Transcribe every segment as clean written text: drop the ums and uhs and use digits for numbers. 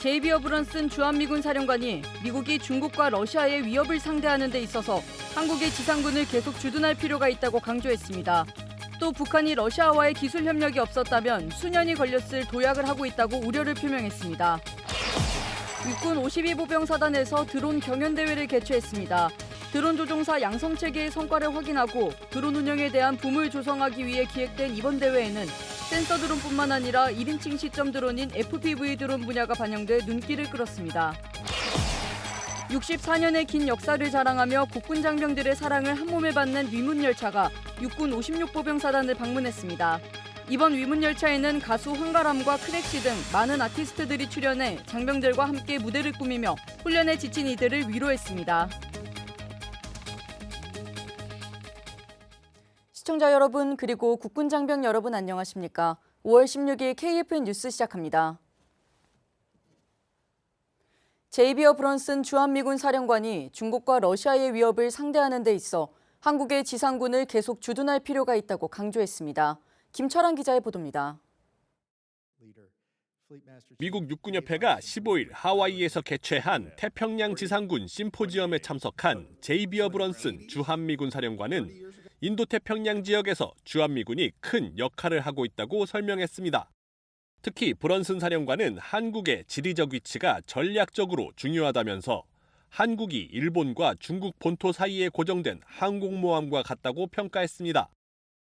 제이비 어브런슨 주한미군 사령관이 미국이 중국과 러시아의 위협을 상대하는 데 있어서 한국의 지상군을 계속 주둔할 필요가 있다고 강조했습니다. 또 북한이 러시아와의 기술 협력이 없었다면 수년이 걸렸을 도약을 하고 있다고 우려를 표명했습니다. 육군 52보병사단에서 드론 경연대회를 개최했습니다. 드론 조종사 양성체계의 성과를 확인하고 드론 운영에 대한 붐을 조성하기 위해 기획된 이번 대회에는 센서 드론뿐만 아니라 1인칭 시점 드론인 FPV 드론 분야가 반영돼 눈길을 끌었습니다. 64년의 긴 역사를 자랑하며 국군 장병들의 사랑을 한몸에 받는 위문열차가 육군 56보병사단을 방문했습니다. 이번 위문열차에는 가수 황가람과 크랙시 등 많은 아티스트들이 출연해 장병들과 함께 무대를 꾸미며 훈련에 지친 이들을 위로했습니다. 시청자 여러분 그리고 국군 장병 여러분 안녕하십니까? 5월 16일 KFN 뉴스 시작합니다. 제이비 어브런슨 주한미군 사령관이 중국과 러시아의 위협을 상대하는 데 있어 한국의 지상군을 계속 주둔할 필요가 있다고 강조했습니다. 김철환 기자의 보도입니다. 미국 육군협회가 15일 하와이에서 개최한 태평양 지상군 심포지엄에 참석한 제이비 어브런슨 주한미군 사령관은 인도태평양 지역에서 주한미군이 큰 역할을 하고 있다고 설명했습니다. 특히 브런슨 사령관은 한국의 지리적 위치가 전략적으로 중요하다면서 한국이 일본과 중국 본토 사이에 고정된 항공모함과 같다고 평가했습니다.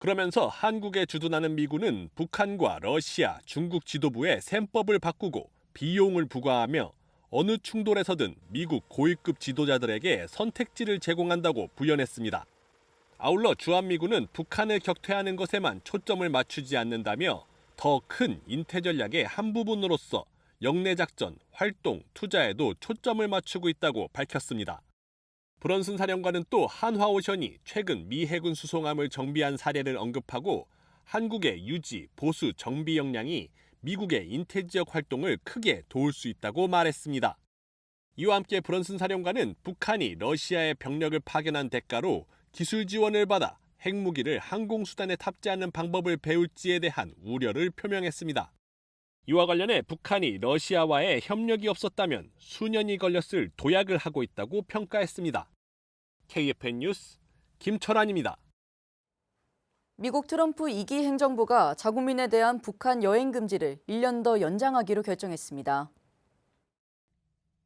그러면서 한국에 주둔하는 미군은 북한과 러시아, 중국 지도부의 셈법을 바꾸고 비용을 부과하며 어느 충돌에서든 미국 고위급 지도자들에게 선택지를 제공한다고 부연했습니다. 아울러 주한미군은 북한을 격퇴하는 것에만 초점을 맞추지 않는다며 더 큰 인태 전략의 한 부분으로서 영내작전, 활동, 투자에도 초점을 맞추고 있다고 밝혔습니다. 브런슨 사령관은 또 한화오션이 최근 미 해군 수송함을 정비한 사례를 언급하고 한국의 유지, 보수, 정비 역량이 미국의 인태 지역 활동을 크게 도울 수 있다고 말했습니다. 이와 함께 브런슨 사령관은 북한이 러시아의 병력을 파견한 대가로 기술 지원을 받아 핵무기를 항공수단에 탑재하는 방법을 배울지에 대한 우려를 표명했습니다. 이와 관련해 북한이 러시아와의 협력이 없었다면 수년이 걸렸을 도약을 하고 있다고 평가했습니다. KFN 뉴스 김철환입니다. 미국 트럼프 2기 행정부가 자국민에 대한 북한 여행 금지를 1년 더 연장하기로 결정했습니다.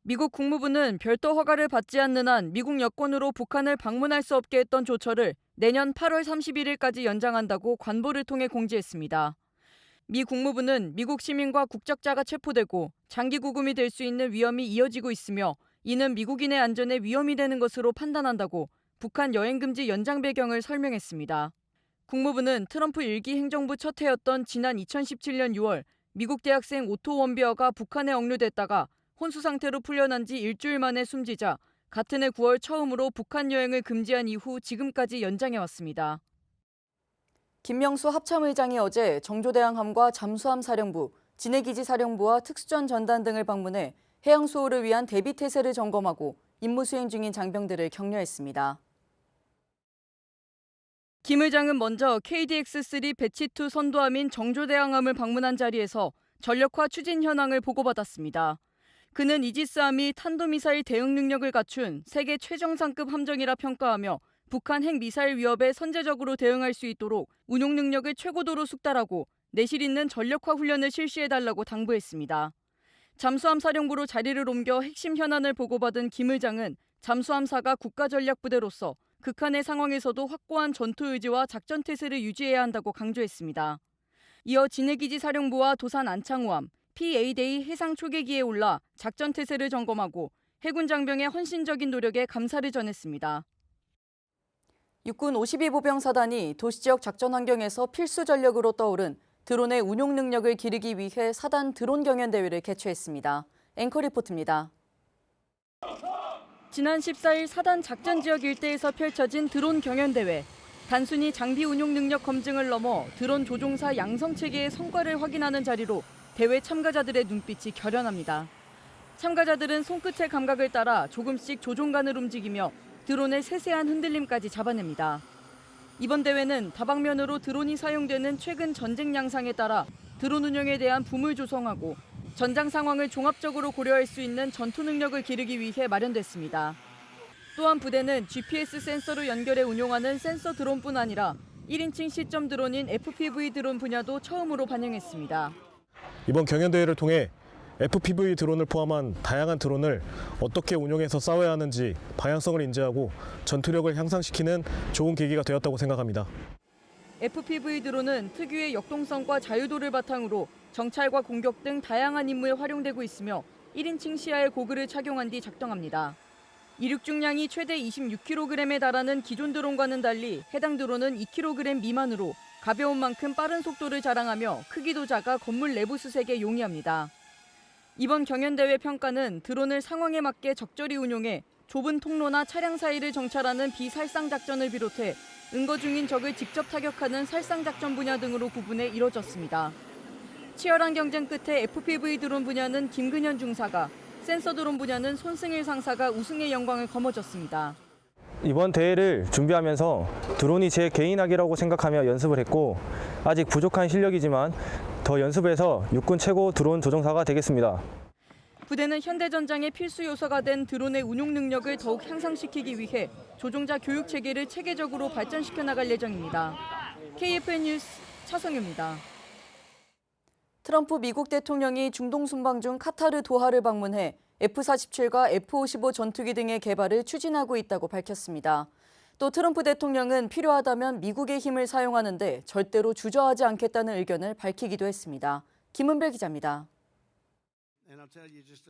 미국 국무부는 별도 허가를 받지 않는 한 미국 여권으로 북한을 방문할 수 없게 했던 조처를 내년 8월 31일까지 연장한다고 관보를 통해 공지했습니다. 미 국무부는 미국 시민과 국적자가 체포되고 장기 구금이 될 수 있는 위험이 이어지고 있으며 이는 미국인의 안전에 위험이 되는 것으로 판단한다고 북한 여행금지 연장 배경을 설명했습니다. 국무부는 트럼프 1기 행정부 첫 해였던 지난 2017년 6월 미국 대학생 오토 원비어가 북한에 억류됐다가 혼수 상태로 풀려난 지 일주일 만에 숨지자 같은 해 9월 처음으로 북한 여행을 금지한 이후 지금까지 연장해왔습니다. 김명수 합참의장이 어제 정조대왕함과 잠수함 사령부, 진해기지 사령부와 특수전 전단 등을 방문해 해양 수호를 위한 대비 태세를 점검하고 임무 수행 중인 장병들을 격려했습니다. 김 의장은 먼저 KDX-3 배치2 선도함인 정조대왕함을 방문한 자리에서 전력화 추진 현황을 보고받았습니다. 그는 이지스함이 탄도미사일 대응 능력을 갖춘 세계 최정상급 함정이라 평가하며 북한 핵미사일 위협에 선제적으로 대응할 수 있도록 운용 능력을 최고도로 숙달하고 내실 있는 전력화 훈련을 실시해달라고 당부했습니다. 잠수함 사령부로 자리를 옮겨 핵심 현안을 보고받은 김 의장은 잠수함사가 국가전략부대로서 극한의 상황에서도 확고한 전투 의지와 작전 태세를 유지해야 한다고 강조했습니다. 이어 진해기지 사령부와 도산 안창호함, PA-데이 해상 초계기에 올라 작전 태세를 점검하고 해군 장병의 헌신적인 노력에 감사를 전했습니다. 육군 52보병사단이 도시지역 작전 환경에서 필수 전력으로 떠오른 드론의 운용 능력을 기르기 위해 사단 드론 경연 대회를 개최했습니다. 앵커 리포트입니다. 지난 14일 사단 작전 지역 일대에서 펼쳐진 드론 경연 대회. 단순히 장비 운용 능력 검증을 넘어 드론 조종사 양성 체계의 성과를 확인하는 자리로 대회 참가자들의 눈빛이 결연합니다. 참가자들은 손끝의 감각을 따라 조금씩 조종관을 움직이며 드론의 세세한 흔들림까지 잡아냅니다. 이번 대회는 다방면으로 드론이 사용되는 최근 전쟁 양상에 따라 드론 운영에 대한 붐을 조성하고 전장 상황을 종합적으로 고려할 수 있는 전투 능력을 기르기 위해 마련됐습니다. 또한 부대는 GPS 센서로 연결해 운용하는 센서 드론뿐 아니라 1인칭 시점 드론인 FPV 드론 분야도 처음으로 반영했습니다. 이번 경연대회를 통해 FPV 드론을 포함한 다양한 드론을 어떻게 운용해서 싸워야 하는지 방향성을 인지하고 전투력을 향상시키는 좋은 계기가 되었다고 생각합니다. FPV 드론은 특유의 역동성과 자유도를 바탕으로 정찰과 공격 등 다양한 임무에 활용되고 있으며 1인칭 시야의 고글을 착용한 뒤 작동합니다. 이륙 중량이 최대 26kg에 달하는 기존 드론과는 달리 해당 드론은 2kg 미만으로 가벼운 만큼 빠른 속도를 자랑하며 크기도 작아 건물 내부 수색에 용이합니다. 이번 경연대회 평가는 드론을 상황에 맞게 적절히 운용해 좁은 통로나 차량 사이를 정찰하는 비살상 작전을 비롯해 응거 중인 적을 직접 타격하는 살상 작전 분야 등으로 구분해 이뤄졌습니다. 치열한 경쟁 끝에 FPV 드론 분야는 김근현 중사가, 센서 드론 분야는 손승일 상사가 우승의 영광을 거머쥐었습니다. 이번 대회를 준비하면서 드론이 제 개인악이라고 생각하며 연습을 했고 아직 부족한 실력이지만 더 연습해서 육군 최고 드론 조종사가 되겠습니다. 부대는 현대전장의 필수 요소가 된 드론의 운용 능력을 더욱 향상시키기 위해 조종자 교육 체계를 체계적으로 발전시켜 나갈 예정입니다. KFN 뉴스 차성유입니다. 트럼프 미국 대통령이 중동 순방 중 카타르 도하를 방문해 F-47과 F-55 전투기 등의 개발을 추진하고 있다고 밝혔습니다. 또 트럼프 대통령은 필요하다면 미국의 힘을 사용하는데 절대로 주저하지 않겠다는 의견을 밝히기도 했습니다. 김은별 기자입니다.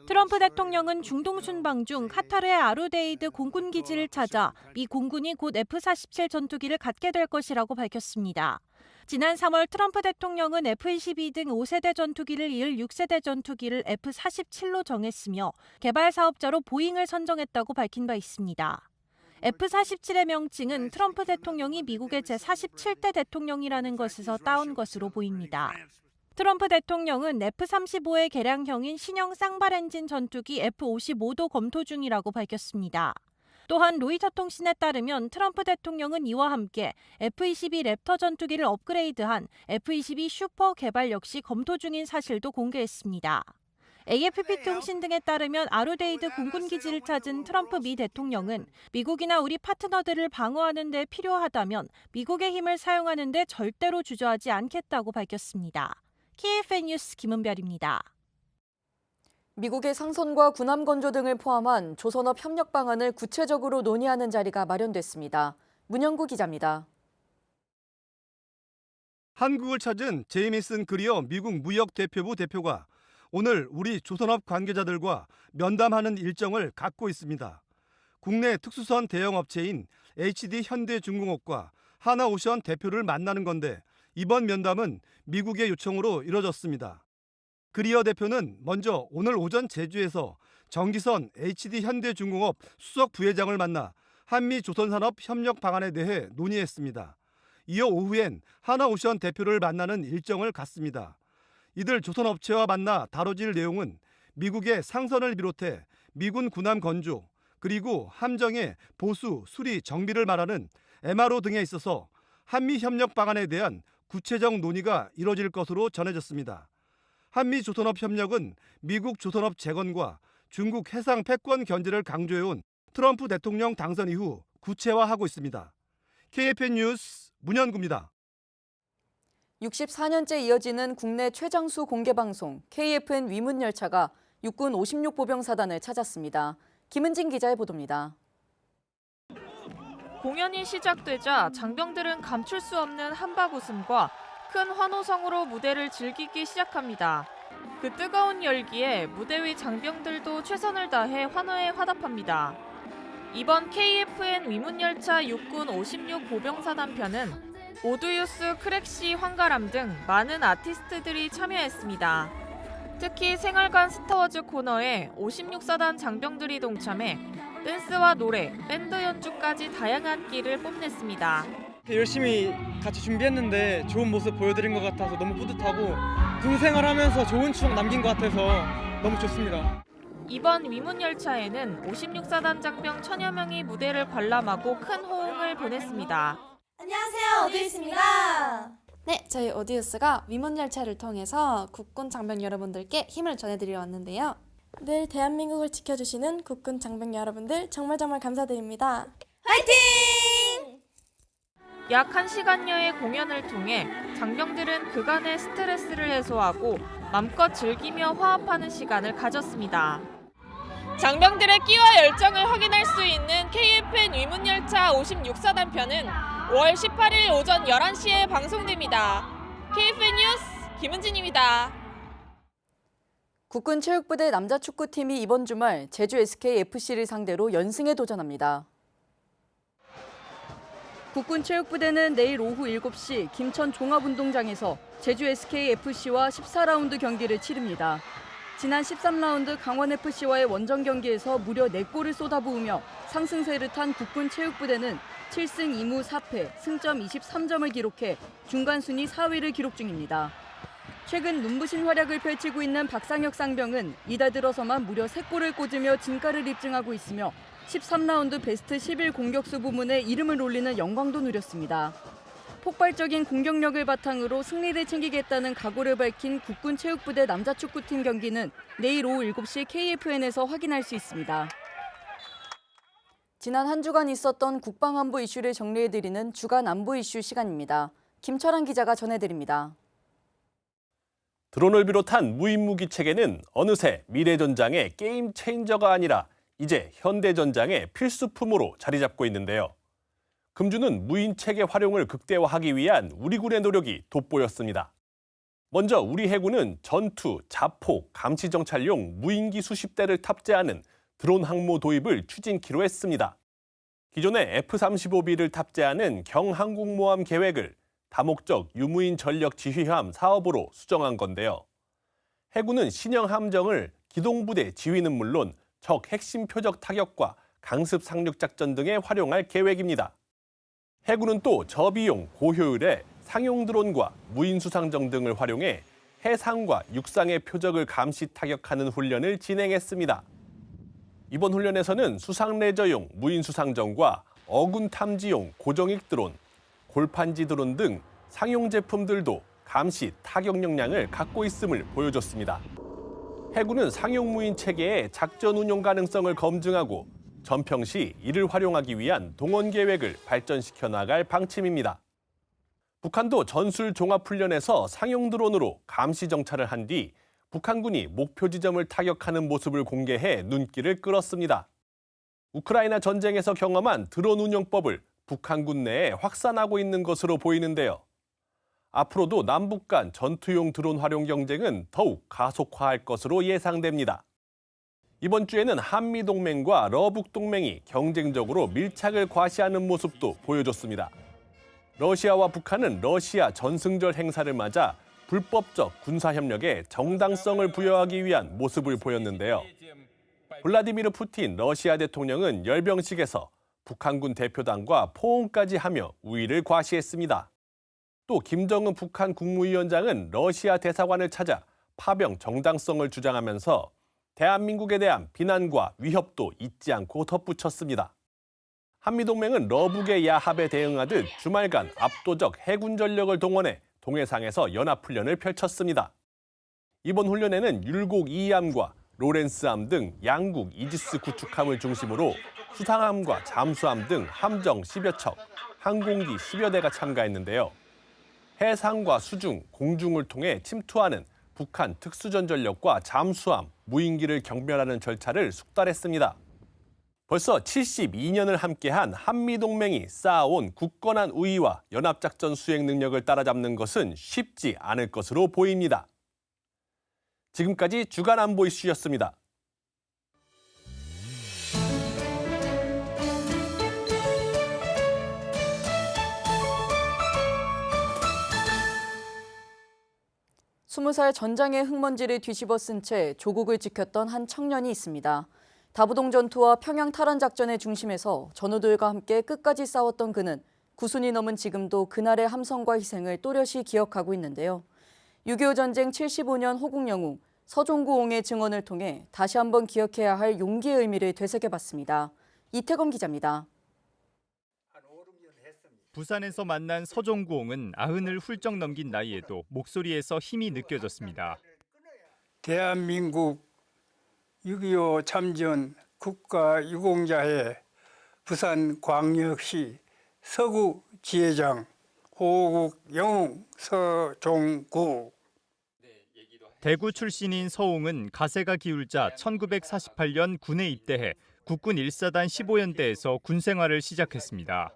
트럼프 대통령은 중동 순방 중 카타르의 아루데이드 공군 기지를 찾아 미 공군이 곧 F-47 전투기를 갖게 될 것이라고 밝혔습니다. 지난 3월 트럼프 대통령은 F-22 등 5세대 전투기를 이을 6세대 전투기를 F-47로 정했으며 개발 사업자로 보잉을 선정했다고 밝힌 바 있습니다. F-47의 명칭은 트럼프 대통령이 미국의 제47대 대통령이라는 것에서 따온 것으로 보입니다. 트럼프 대통령은 F-35의 개량형인 신형 쌍발 엔진 전투기 F-55도 검토 중이라고 밝혔습니다. 또한 로이터 통신에 따르면 트럼프 대통령은 이와 함께 F-22 랩터 전투기를 업그레이드한 F-22 슈퍼 개발 역시 검토 중인 사실도 공개했습니다. AFP 통신 등에 따르면 아루데이드 공군 기지를 찾은 트럼프 미 대통령은 미국이나 우리 파트너들을 방어하는 데 필요하다면 미국의 힘을 사용하는 데 절대로 주저하지 않겠다고 밝혔습니다. KFN 뉴스 김은별입니다. 미국의 상선과 군함 건조 등을 포함한 조선업 협력 방안을 구체적으로 논의하는 자리가 마련됐습니다. 문영구 기자입니다. 한국을 찾은 제이미슨 그리어 미국 무역대표부 대표가 오늘 우리 조선업 관계자들과 면담하는 일정을 갖고 있습니다. 국내 특수선 대형업체인 HD 현대중공업과 하나오션 대표를 만나는 건데 이번 면담은 미국의 요청으로 이뤄졌습니다. 그리어 대표는 먼저 오늘 오전 제주에서 정기선 HD 현대중공업 수석 부회장을 만나 한미 조선산업 협력 방안에 대해 논의했습니다. 이어 오후엔 하나오션 대표를 만나는 일정을 갖습니다. 이들 조선업체와 만나 다뤄질 내용은 미국의 상선을 비롯해 미군 군함 건조, 그리고 함정의 보수, 수리, 정비를 말하는 MRO 등에 있어서 한미 협력 방안에 대한 구체적 논의가 이뤄질 것으로 전해졌습니다. 한미 조선업 협력은 미국 조선업 재건과 중국 해상 패권 견제를 강조해온 트럼프 대통령 당선 이후 구체화하고 있습니다. KFN 뉴스 문현구입니다. 64년째 이어지는 국내 최장수 공개방송 KFN 위문열차가 육군 56보병사단을 찾았습니다. 김은진 기자의 보도입니다. 공연이 시작되자 장병들은 감출 수 없는 한박 웃음과 큰 환호성으로 무대를 즐기기 시작합니다. 그 뜨거운 열기에 무대 위 장병들도 최선을 다해 환호에 화답합니다. 이번 KFN 위문열차 육군 56 보병사단 편은 오두유스, 크랙시, 황가람 등 많은 아티스트들이 참여했습니다. 특히 생활관 스타워즈 코너에 56사단 장병들이 동참해 댄스와 노래, 밴드 연주까지 다양한 끼를 뽐냈습니다. 열심히 같이 준비했는데 좋은 모습 보여드린 것 같아서 너무 뿌듯하고 군 생활하면서 좋은 추억 남긴 것 같아서 너무 좋습니다. 이번 위문열차에는 56사단 장병 1000여 명이 무대를 관람하고 큰 호응을 보냈습니다. 안녕하세요, 오두유스입니다. 네, 저희 오디우스가 위문열차를 통해서 국군 장병 여러분들께 힘을 전해드리러 왔는데요. 늘 대한민국을 지켜주시는 국군 장병 여러분들 정말 감사드립니다. 약 1시간여의 공연을 통해 장병들은 그간의 스트레스를 해소하고 맘껏 즐기며 화합하는 시간을 가졌습니다. 장병들의 끼와 열정을 확인할 수 있는 KFN 위문열차 56사단편은 5월 18일 오전 11시에 방송됩니다. KFN 뉴스 김은진입니다. 국군 체육부대 남자 축구팀이 이번 주말 제주 SKFC를 상대로 연승에 도전합니다. 국군 체육부대는 내일 오후 7시 김천 종합운동장에서 제주 SKFC와 14라운드 경기를 치릅니다. 지난 13라운드 강원FC와의 원정 경기에서 무려 4골을 쏟아부으며 상승세를 탄 국군 체육부대는 7승 2무 4패, 승점 23점을 기록해 중간 순위 4위를 기록 중입니다. 최근 눈부신 활약을 펼치고 있는 박상혁 상병은 이달 들어서만 무려 3골을 꽂으며 진가를 입증하고 있으며 13라운드 베스트 11 공격수 부문에 이름을 올리는 영광도 누렸습니다. 폭발적인 공격력을 바탕으로 승리를 챙기겠다는 각오를 밝힌 국군 체육부대 남자 축구팀 경기는 내일 오후 7시 KFN에서 확인할 수 있습니다. 지난 한 주간 있었던 국방안보 이슈를 정리해드리는 주간 안보 이슈 시간입니다. 김철환 기자가 전해드립니다. 드론을 비롯한 무인무기 체계는 어느새 미래전장의 게임 체인저가 아니라 이제 현대전장의 필수품으로 자리 잡고 있는데요. 금주는 무인 체계 활용을 극대화하기 위한 우리 군의 노력이 돋보였습니다. 먼저 우리 해군은 전투, 자폭, 감시 정찰용 무인기 수십 대를 탑재하는 드론 항모 도입을 추진키로 했습니다. 기존의 F-35B를 탑재하는 경항공모함 계획을 다목적 유무인 전력 지휘함 사업으로 수정한 건데요. 해군은 신형 함정을 기동부대 지휘는 물론 적 핵심 표적 타격과 강습 상륙 작전 등에 활용할 계획입니다. 해군은 또 저비용, 고효율의 상용 드론과 무인 수상정 등을 활용해 해상과 육상의 표적을 감시 타격하는 훈련을 진행했습니다. 이번 훈련에서는 수상 레저용 무인 수상정과 어군 탐지용 고정익 드론, 골판지 드론 등 상용 제품들도 감시 타격 역량을 갖고 있음을 보여줬습니다. 해군은 상용 무인 체계의 작전 운용 가능성을 검증하고 전평 시 이를 활용하기 위한 동원 계획을 발전시켜 나갈 방침입니다. 북한도 전술 종합훈련에서 상용 드론으로 감시 정찰을 한 뒤 북한군이 목표 지점을 타격하는 모습을 공개해 눈길을 끌었습니다. 우크라이나 전쟁에서 경험한 드론 운용법을 북한군 내에 확산하고 있는 것으로 보이는데요. 앞으로도 남북 간 전투용 드론 활용 경쟁은 더욱 가속화할 것으로 예상됩니다. 이번 주에는 한미동맹과 러북동맹이 경쟁적으로 밀착을 과시하는 모습도 보여줬습니다. 러시아와 북한은 러시아 전승절 행사를 맞아 불법적 군사협력에 정당성을 부여하기 위한 모습을 보였는데요. 블라디미르 푸틴 러시아 대통령은 열병식에서 북한군 대표단과 포옹까지 하며 우위를 과시했습니다. 또 김정은 북한 국무위원장은 러시아 대사관을 찾아 파병 정당성을 주장하면서 대한민국에 대한 비난과 위협도 잊지 않고 덧붙였습니다. 한미동맹은 러북의 야합에 대응하듯 주말간 압도적 해군 전력을 동원해 동해상에서 연합훈련을 펼쳤습니다. 이번 훈련에는 율곡 2함과 로렌스함 등 양국 이지스 구축함을 중심으로 수상함과 잠수함 등 함정 10여 척, 항공기 10여 대가 참가했는데요. 해상과 수중, 공중을 통해 침투하는 북한 특수전전력과 잠수함, 무인기를 경멸하는 절차를 숙달했습니다. 벌써 72년을 함께한 한미동맹이 쌓아온 굳건한 우위와 연합작전 수행 능력을 따라잡는 것은 쉽지 않을 것으로 보입니다. 지금까지 주간 안보 이슈였습니다. 스무 살 전장의 흙먼지를 뒤집어 쓴 채 조국을 지켰던 한 청년이 있습니다. 다부동 전투와 평양 탈환 작전의 중심에서 전우들과 함께 끝까지 싸웠던 그는 9순이 넘은 지금도 그날의 함성과 희생을 또렷이 기억하고 있는데요. 6.25 전쟁 75년 호국 영웅 서종구옹의 증언을 통해 다시 한번 기억해야 할 용기의 의미를 되새겨봤습니다. 이태검 기자입니다. 부산에서 만난 서종구홍은 90을 훌쩍 넘긴 나이에도 목소리에서 힘이 느껴졌습니다. 대한민국 6.25 참전 국가유공자의 부산광역시 서구지회장 호국 영웅 서종구. 대구 출신인 서홍은 가세가 기울자 1948년 군에 입대해 국군 1사단 15연대에서 군 생활을 시작했습니다.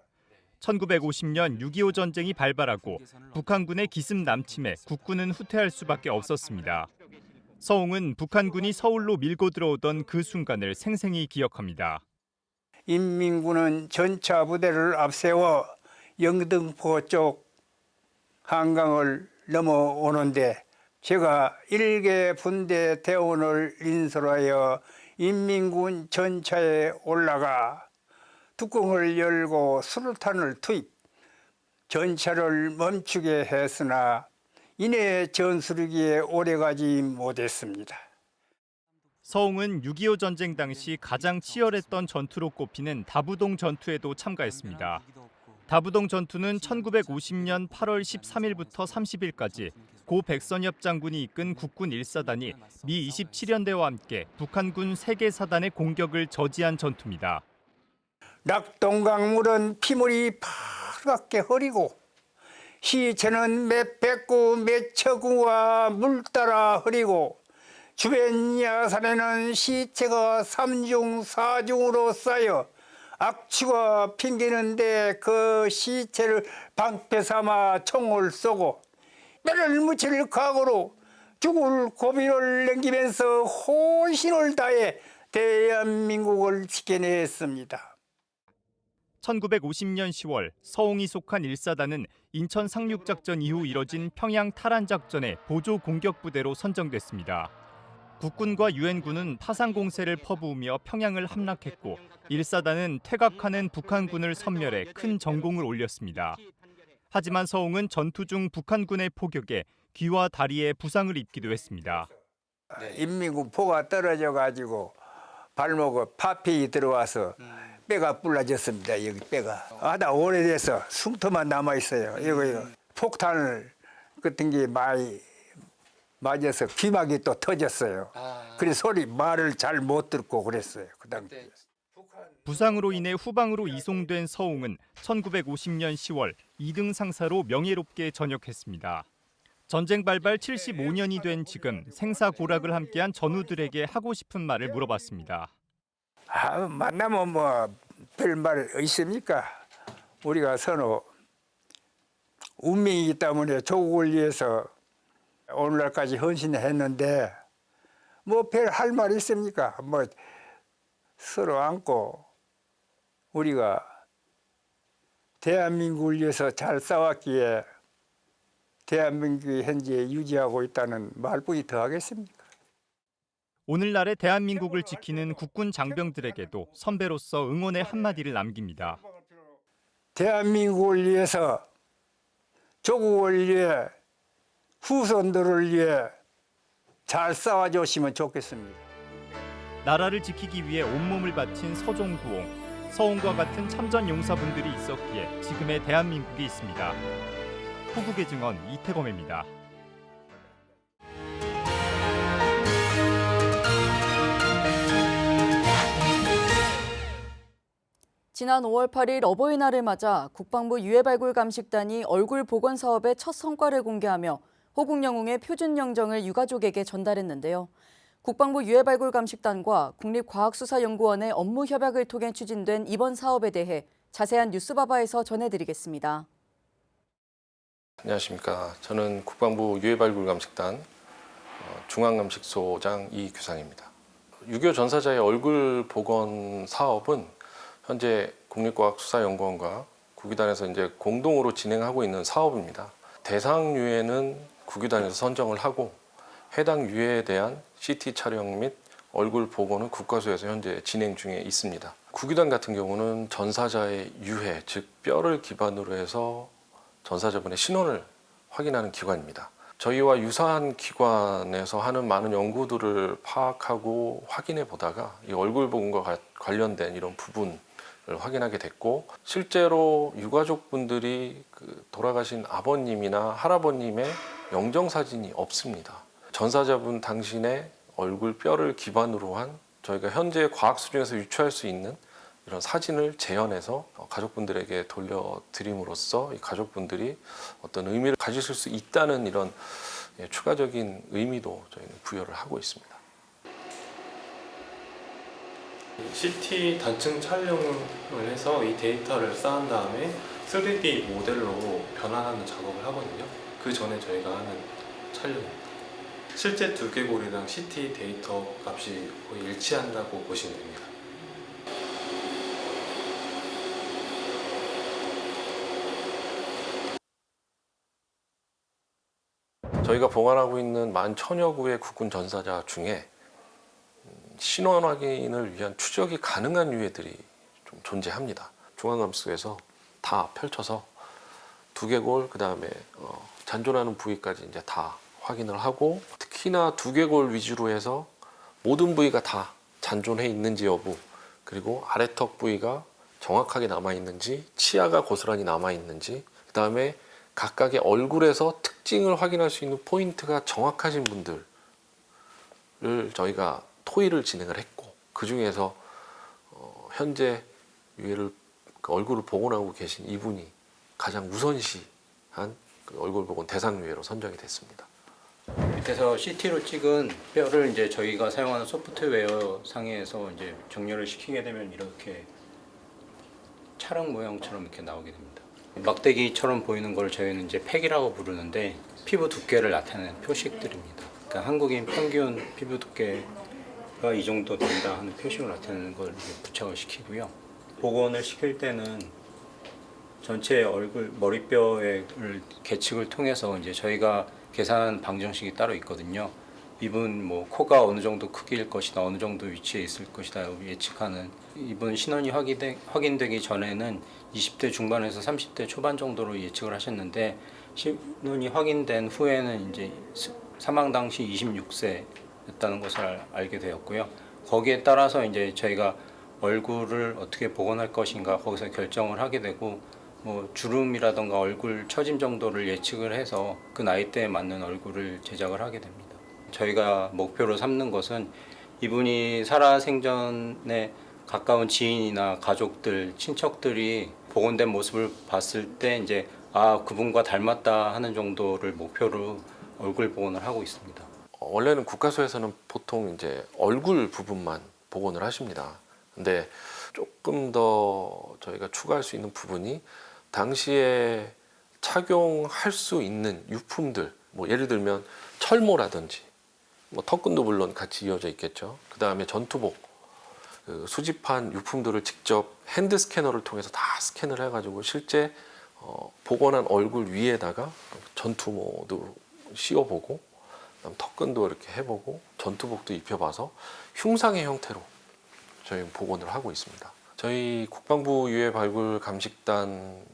1950년 6.25 전쟁이 발발하고 북한군의 기습 남침에 국군은 후퇴할 수밖에 없었습니다. 서홍은 북한군이 서울로 밀고 들어오던 그 순간을 생생히 기억합니다. 인민군은 전차 부대를 앞세워 영등포 쪽 한강을 넘어오는데 제가 1개 분대 대원을 인솔하여 인민군 전차에 올라가 뚜껑을 열고 수류탄을 투입, 전차를 멈추게 했으나 이내 전술기에 오래가지 못했습니다. 서홍은 6.25 전쟁 당시 가장 치열했던 전투로 꼽히는 다부동 전투에도 참가했습니다. 다부동 전투는 1950년 8월 13일부터 30일까지 고 백선엽 장군이 이끈 국군 1사단이 미 27연대와 함께 북한군 3개 사단의 공격을 저지한 전투입니다. 낙동강물은 피물이 파랗게 흐리고 시체는 몇 백구 몇 처구와 물 따라 흐리고 주변 야산에는 시체가 3중 4중으로 쌓여 악취가 핑기는데 그 시체를 방패 삼아 총을 쏘고 뼈를 묻힐 각오로 죽을 고비를 남기면서 혼신을 다해 대한민국을 지켜냈습니다. 1950년 10월 서홍이 속한 1사단은 인천 상륙작전 이후 이뤄진 평양 탈환작전의 보조 공격부대로 선정됐습니다. 국군과 유엔군은 파상 공세를 퍼부으며 평양을 함락했고 1사단은 퇴각하는 북한군을 섬멸해 큰 전공을 올렸습니다. 하지만 서홍은 전투 중 북한군의 포격에 귀와 다리에 부상을 입기도 했습니다. 인민군 포가 떨어져가지고 발목에 파편이 들어와서 뼈가 불라졌습니다. 여기 뼈가. 하다 오래돼서 흉터만 남아있어요. 이거 폭탄을 같은 게 많이 맞아서 귀막이 또 터졌어요. 그래서 말을 잘 못 듣고 그랬어요. 그 당시에. 부상으로 인해 후방으로 이송된 서홍은 1950년 10월 2등 상사로 명예롭게 전역했습니다. 전쟁 발발 75년이 된 지금 생사고락을 함께한 전우들에게 하고 싶은 말을 물어봤습니다. 만나면 뭐 별말 있습니까? 우리가 서로 운명이기 때문에 조국을 위해서 오늘날까지 헌신했는데 뭐 별 할 말 있습니까? 뭐 서로 안고 우리가 대한민국을 위해서 잘 싸웠기에 대한민국이 현재 유지하고 있다는 말뿐이 더 하겠습니까? 오늘날의 대한민국을 지키는 국군 장병들에게도 선배로서 응원의 한마디를 남깁니다. 대한민국을 위해서 조국을 위해 후손들을 위해 잘 싸워주시면 좋겠습니다. 나라를 지키기 위해 온몸을 바친 서종구홍, 서홍과 같은 참전 용사분들이 있었기에 지금의 대한민국이 있습니다. 후국의 증언 이태범입니다. 지난 5월 8일 어버이날을 맞아 국방부 유해발굴감식단이 얼굴 복원 사업의 첫 성과를 공개하며 호국 영웅의 표준 영정을 유가족에게 전달했는데요. 국방부 유해발굴감식단과 국립과학수사연구원의 업무 협약을 통해 추진된 이번 사업에 대해 자세한 뉴스바바에서 전해드리겠습니다. 안녕하십니까. 저는 국방부 유해발굴감식단 중앙감식소장 이규상입니다. 6.25 전사자의 얼굴 복원 사업은 현재 국립과학수사연구원과 국유단에서 이제 공동으로 진행하고 있는 사업입니다. 대상 유해는 국유단에서 선정을 하고 해당 유해에 대한 CT 촬영 및 얼굴 복원은 국과수에서 현재 진행 중에 있습니다. 국유단 같은 경우는 전사자의 유해, 즉 뼈를 기반으로 해서 전사자분의 신원을 확인하는 기관입니다. 저희와 유사한 기관에서 하는 많은 연구들을 파악하고 확인해 보다가 이 얼굴 복원과 관련된 이런 부분을 확인하게 됐고, 실제로 유가족분들이 그 돌아가신 아버님이나 할아버님의 영정사진이 없습니다. 전사자분 당신의 얼굴 뼈를 기반으로 한 저희가 현재 과학 수준에서 유추할 수 있는 이런 사진을 재현해서 가족분들에게 돌려드림으로써 이 가족분들이 어떤 의미를 가지실 수 있다는 이런 추가적인 의미도 저희는 부여를 하고 있습니다. CT 단층 촬영을 해서 이 데이터를 쌓은 다음에 3D 모델로 변환하는 작업을 하거든요. 그 전에 저희가 하는 촬영입니다. 실제 두개골이랑 CT 데이터 값이 거의 일치한다고 보시면 됩니다. 저희가 보관하고 있는 11,000여 구의 국군 전사자 중에 신원 확인을 위한 추적이 가능한 유해들이 좀 존재합니다. 중앙감수에서 다 펼쳐서 두개골, 그 다음에 잔존하는 부위까지 이제 다 확인을 하고, 특히나 두개골 위주로 해서 모든 부위가 다 잔존해 있는지 여부, 그리고 아래턱 부위가 정확하게 남아 있는지, 치아가 고스란히 남아 있는지, 그 다음에 각각의 얼굴에서 특징을 확인할 수 있는 포인트가 정확하신 분들을 저희가 토의를 진행을 했고, 그 중에서 현재 유해를 얼굴을 복원하고 계신 이분이 가장 우선시한 그 얼굴 복원 대상 유해로 선정이 됐습니다. 밑에서 CT로 찍은 뼈를 이제 저희가 사용하는 소프트웨어 상에서 이제 정렬을 시키게 되면 이렇게 찰흙 모양처럼 이렇게 나오게 됩니다. 막대기처럼 보이는 걸 저희는 이제 팩이라고 부르는데, 피부 두께를 나타내는 표식들입니다. 그러니까 한국인 평균 피부 두께가 이 정도 된다 하는 표식을 나타내는 걸 부착을 시키고요. 복원을 시킬 때는 전체 얼굴 머리뼈의 계측을 통해서 이제 저희가 계산한 방정식이 따로 있거든요. 이분 뭐 코가 어느 정도 크기일 것이다, 어느 정도 위치에 있을 것이다 예측하는, 이분 신원이 확인되기 전에는 20대 중반에서 30대 초반 정도로 예측을 하셨는데, 신원이 확인된 후에는 이제 사망 당시 26세였다는 것을 알게 되었고요. 거기에 따라서 이제 저희가 얼굴을 어떻게 복원할 것인가 거기서 결정을 하게 되고, 뭐 주름이라던가 얼굴 처짐 정도를 예측을 해서 그 나이대에 맞는 얼굴을 제작을 하게 됩니다. 저희가 목표로 삼는 것은 이분이 살아생전에 가까운 지인이나 가족들, 친척들이 복원된 모습을 봤을 때 이제 그분과 닮았다 하는 정도를 목표로 얼굴 복원을 하고 있습니다. 원래는 국가수에서는 보통 이제 얼굴 부분만 복원을 하십니다. 근데 조금 더 저희가 추가할 수 있는 부분이 당시에 착용할 수 있는 유품들, 뭐 예를 들면 철모라든지, 뭐 턱끈도 물론 같이 이어져 있겠죠. 그 다음에 전투복, 수집한 유품들을 직접 핸드 스캐너를 통해서 다 스캔을 해가지고 실제 복원한 얼굴 위에다가 전투모도 씌워보고, 그다음 턱끈도 이렇게 해보고, 전투복도 입혀봐서 흉상의 형태로 저희 복원을 하고 있습니다. 저희 국방부 유해 발굴 감식단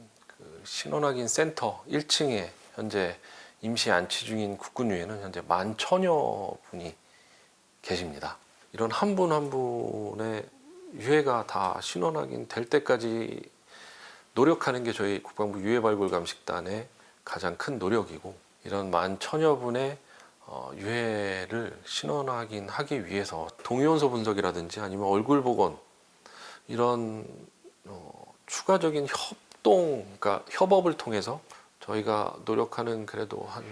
신원확인 센터 1층에 현재 임시 안치 중인 국군 유해는 현재 11,000여 분이 계십니다. 이런 한 분 한 분의 유해가 다 신원확인 될 때까지 노력하는 게 저희 국방부 유해 발굴 감식단의 가장 큰 노력이고, 이런 11,000여 분의 유해를 신원 확인하기 위해서 동위원소 분석이라든지 아니면 얼굴 복원, 이런 추가적인 그러니까 협업을 통해서 저희가 노력하는 그래도 한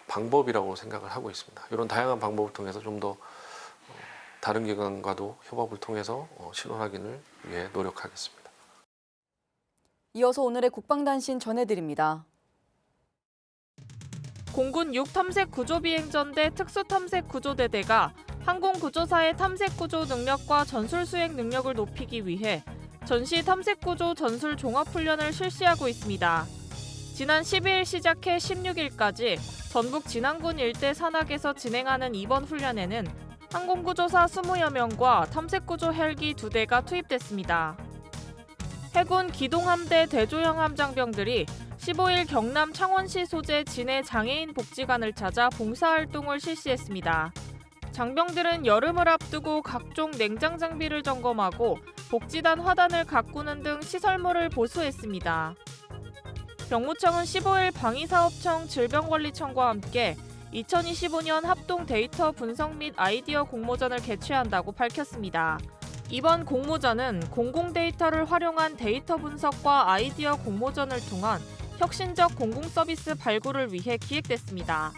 방법이라고 생각을 하고 있습니다. 이런 다양한 방법을 통해서 좀 더 다른 기관과도 협업을 통해서 신원 확인을 위해 노력하겠습니다. 이어서 오늘의 국방단신 전해드립니다. 공군 6탐색구조비행전대 특수탐색구조대대가 항공구조사의 탐색구조 능력과 전술수행 능력을 높이기 위해 전시 탐색구조 전술 종합훈련을 실시하고 있습니다. 지난 12일 시작해 16일까지 전북 진안군 일대 산악에서 진행하는 이번 훈련에는 항공구조사 20여 명과 탐색구조 헬기 2대가 투입됐습니다. 해군 기동함대 대조영함 장병들이 15일 경남 창원시 소재 진해 장애인 복지관을 찾아 봉사활동을 실시했습니다. 장병들은 여름을 앞두고 각종 냉장 장비를 점검하고 복지단 화단을 가꾸는 등 시설물을 보수했습니다. 병무청은 15일 방위사업청 질병관리청과 함께 2025년 합동 데이터 분석 및 아이디어 공모전을 개최한다고 밝혔습니다. 이번 공모전은 공공 데이터를 활용한 데이터 분석과 아이디어 공모전을 통한 혁신적 공공 서비스 발굴을 위해 기획됐습니다.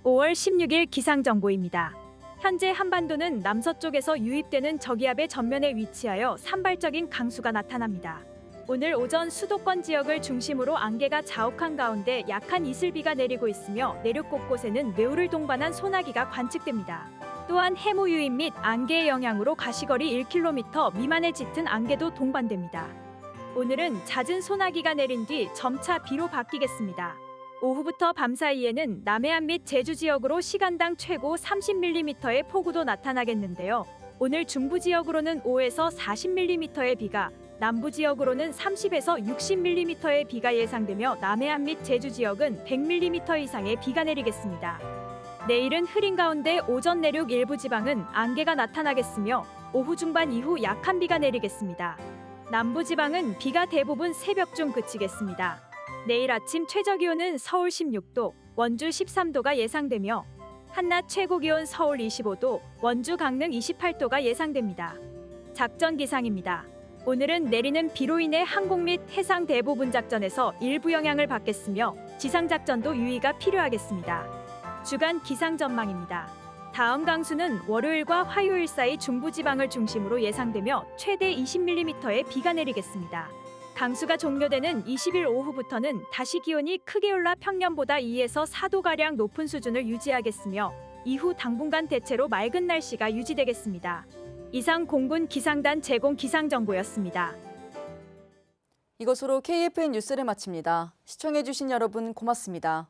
(5월 16일) 기상정보입니다. 현재 한반도는 남서쪽에서 유입되는 저기압의 전면에 위치하여 산발적인 강수가 나타납니다. 오늘 오전 수도권 지역을 중심으로 안개가 자욱한 가운데 약한 이슬비가 내리고 있으며 내륙 곳곳에는 뇌우를 동반한 소나기가 관측됩니다. 또한 해무 유입 및 안개의 영향으로 가시거리 1km 미만에 짙은 안개도 동반됩니다. 오늘은 잦은 소나기가 내린 뒤 점차 비로 바뀌겠습니다. 오후부터 밤 사이에는 남해안 및 제주 지역으로 시간당 최고 30mm의 폭우도 나타나겠는데요. 오늘 중부 지역으로는 5에서 40mm의 비가, 남부 지역으로는 30에서 60mm의 비가 예상되며 남해안 및 제주 지역은 100mm 이상의 비가 내리겠습니다. 내일은 흐린 가운데 오전 내륙 일부 지방은 안개가 나타나겠으며 오후 중반 이후 약한 비가 내리겠습니다. 남부 지방은 비가 대부분 새벽 중 그치겠습니다. 내일 아침 최저기온은 서울 16도, 원주 13도가 예상되며 한낮 최고기온 서울 25도, 원주 강릉 28도가 예상됩니다. 작전 기상입니다. 오늘은 내리는 비로 인해 항공 및 해상 대부분 작전에서 일부 영향을 받겠으며 지상작전도 유의가 필요하겠습니다. 주간 기상 전망입니다. 다음 강수는 월요일과 화요일 사이 중부지방을 중심으로 예상되며 최대 20mm의 비가 내리겠습니다. 강수가 종료되는 20일 오후부터는 다시 기온이 크게 올라 평년보다 2에서 4도가량 높은 수준을 유지하겠으며 이후 당분간 대체로 맑은 날씨가 유지되겠습니다. 이상 공군 기상단 제공 기상정보였습니다. 이것으로 KFN 뉴스를 마칩니다. 시청해주신 여러분 고맙습니다.